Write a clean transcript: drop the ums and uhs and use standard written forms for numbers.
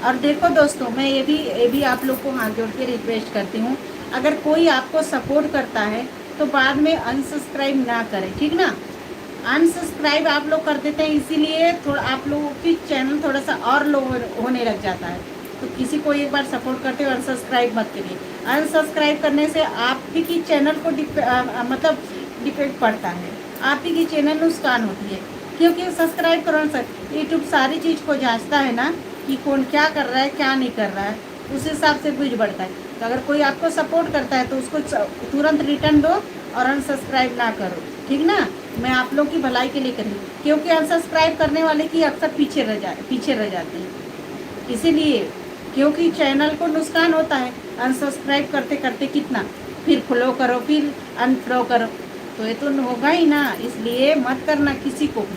और देखो दोस्तों, मैं ये भी आप लोग को हाथ जोड़ के रिक्वेस्ट करती हूँ, अगर कोई आपको सपोर्ट करता है तो बाद में अनसब्सक्राइब ना करें, ठीक ना। अनसब्सक्राइब आप लोग कर देते हैं, इसीलिए थोड़ा आप लोगों की चैनल थोड़ा सा और लो होने लग जाता है। तो किसी को एक बार सपोर्ट करते हो, अनसब्सक्राइब मत करिए। अनसब्सक्राइब करने से आप ही की चैनल को मतलब डिपेंड पड़ता है, आप ही की चैनल नुकसान होती है। क्योंकि सब्सक्राइब करो ना सर, यूट्यूब सारी चीज़ को जांचता है ना कि कौन क्या कर रहा है क्या नहीं कर रहा है, उस हिसाब से व्यूज बढ़ता है। तो अगर कोई आपको सपोर्ट करता है तो उसको तुरंत रिटर्न दो और अनसब्सक्राइब ना करो, ठीक ना। मैं आप लोग की भलाई के लिए करी, क्योंकि अनसब्सक्राइब करने वाले की अक्सर पीछे रह जाते हैं, इसीलिए। क्योंकि चैनल को नुकसान होता है अनसब्सक्राइब करते करते, कितना फिर फॉलो करो फिर अनफॉलो करो, तो ये तो होगा ही ना। इसलिए मत करना किसी को भी।